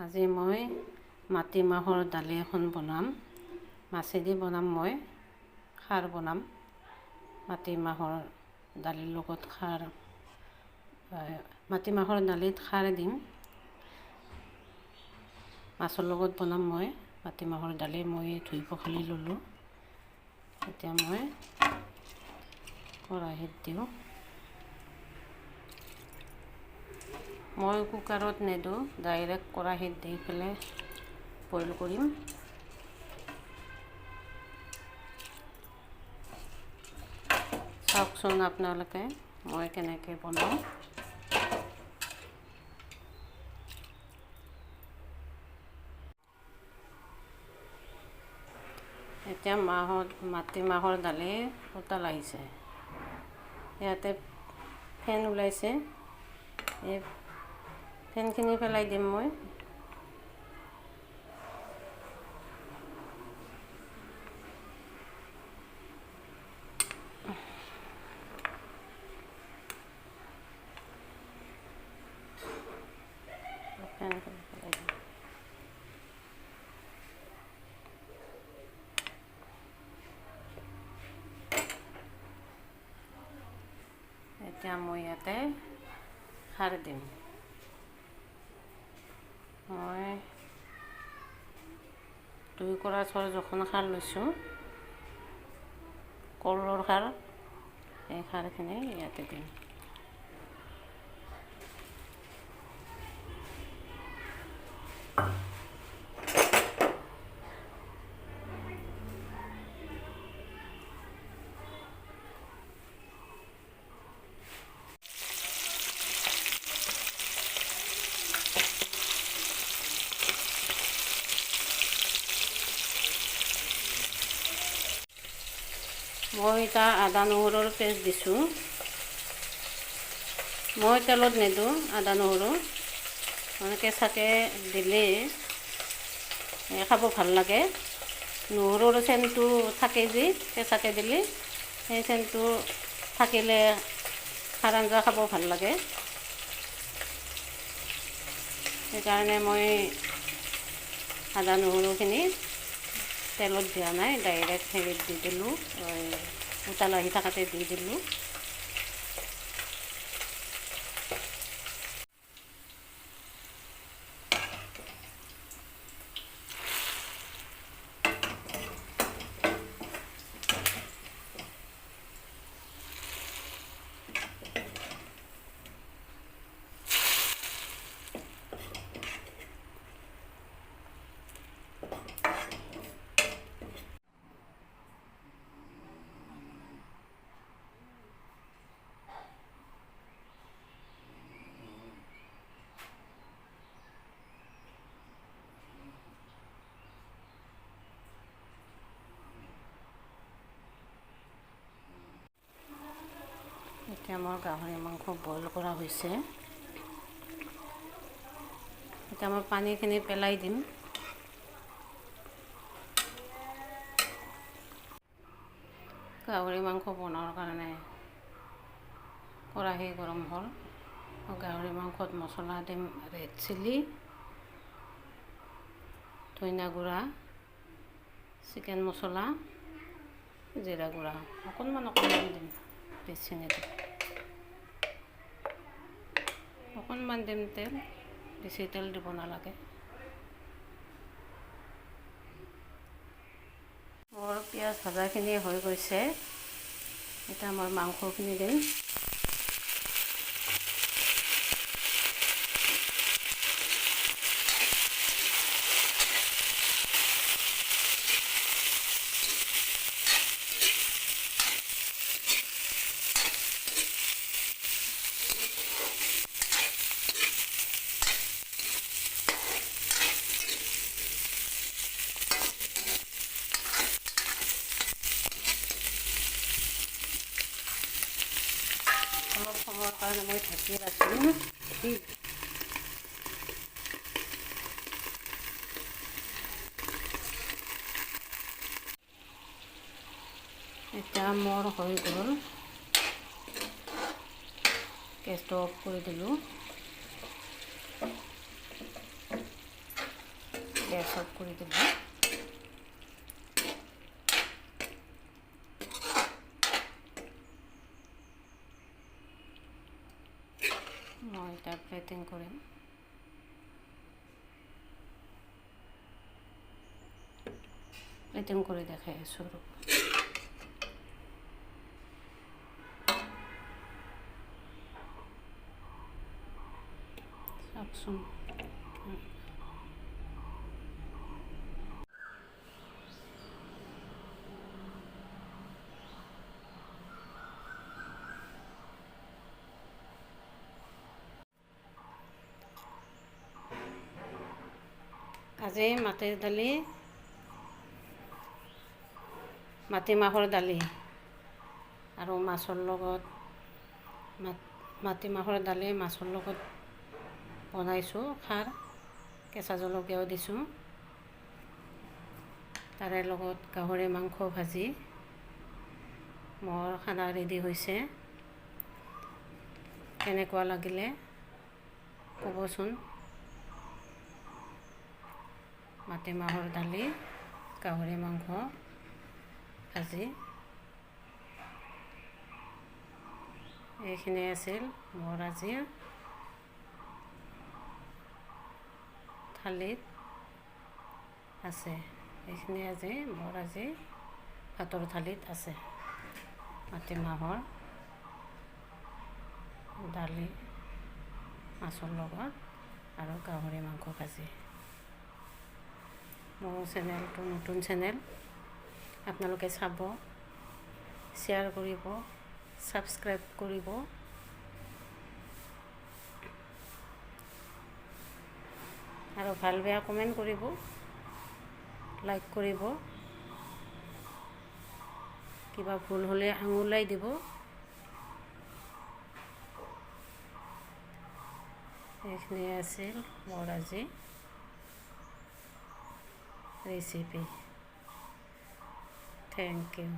আজি মই মাটিমাহৰ দালি এখন বনাম। মাছেদি বনাম। মই খাৰ বনাম। মাটিমাহৰ দালিৰ লগত খাৰ, মাটিমাহৰ দালিত খাৰ দিম। মাছৰ লগত বনাম মই মাটিমাহৰ দালি। মই ধুই পখালি ল'লোঁ। এতিয়া মই কেৰাহীত দিওঁ। মই কুকাৰত নিদিওঁ, ডাইৰেক্ট কেৰাহীত দি পেলাই বইল কৰিম। চাওকচোন আপোনালোকে মই কেনেকৈ বনাওঁ। এতিয়া মাটিমাহৰ দালি উতাল আহিছে। ইয়াতে ফেন ওলাইছে। এই ফেনখিনি পেলাই দিম মই। ফেনখিনি পেলাই দিম। এতিয়া মই ইয়াতে খাৰ দিম। মই 2 কৰাচৰ জোখৰ খাৰ লৈছোঁ। কলৰ খাৰ। এই খাৰখিনি ইয়াতে দিম। মই এতিয়া আদা নহৰুৰ পেষ্ট দিছোঁ। মই তেলত নিদিওঁ আদা নহৰু। মানে কেঁচাকৈ দিলে খাব ভাল লাগে। নহৰুৰ চেণ্টটো থাকে যে কেঁচাকৈ দিলে, সেই চেণ্টটো থাকিলে খাৰ আঞ্জা খাব ভাল লাগে। সেইকাৰণে মই আদা নহৰুখিনি তেলত দিয়া নাই, ডাইৰেক্ট হেৰিত দি দিলোঁ, উতাল আহি থাকোঁতে দি দিলোঁ। এতিয়া মোৰ গাহৰি মাংস বইল কৰা হৈছে। এতিয়া মই পানীখিনি পেলাই দিম। গাহৰি মাংস বনোৱাৰ কাৰণে কেৰাহী গৰম হ'ল। গাহৰি মাংসত মছলা দিম, ৰেড চিলি, ধনিয়া গুড়া, চিকেন মছলা, জিৰা গুড়া অকণমান দিম, বেছি নিদিম। অকণমান দিম তেল, বেছি তেল দিব নালাগে। মোৰ পিঁয়াজ ভাজাখিনি হৈ গৈছে। এতিয়া মই মাংসখিনি দিম। অলপ সময়ৰ কাৰণে মই ঢাকি ৰাখিম। এতিয়া মোৰ হৈ গ'ল। গেছটো অফ কৰি দিলোঁ। গেছ অফ কৰি দিব। মই এতিয়া প্লেটিং কৰিম। প্লেটিং কৰি দেখাই আছোঁ আৰু চাওকচোন। আজি মাটিমাহৰ দালি আৰু মাছৰ লগত মাটিমাহৰ দালি মাছৰ লগত বনাইছোঁ খাৰ, কেঁচা জলকীয়াও দিছোঁ। তাৰে লগত গাহৰি মাংস ভাজি। মোৰ খানা ৰেডি হৈছে। কেনেকুৱা লাগিলে ক'বচোন। মাটিমাহৰ দালি, গাহৰি মাংস ভাজি, এইখিনি আছিল মোৰ আজিৰ থালিত আছে। এইখিনি মোৰ আজি ভাতৰ থালিত আছে। মাটিমাহৰ দালি মাছৰ লগত আৰু গাহৰি মাংস ভাজি। মোৰ চেনেলটো নতুন চেনেল, আপোনালোকে চাব, শ্বেয়াৰ কৰিব, ছাবস্ক্ৰাইব কৰিব। আৰু ভাল বেয়া কমেণ্ট কৰিব, লাইক কৰিব, কিবা ভুল হ'লে আঙুলিয়াই দিব। এইখিনি আছিল মোৰ আজি ৰেচিপি। Thank U.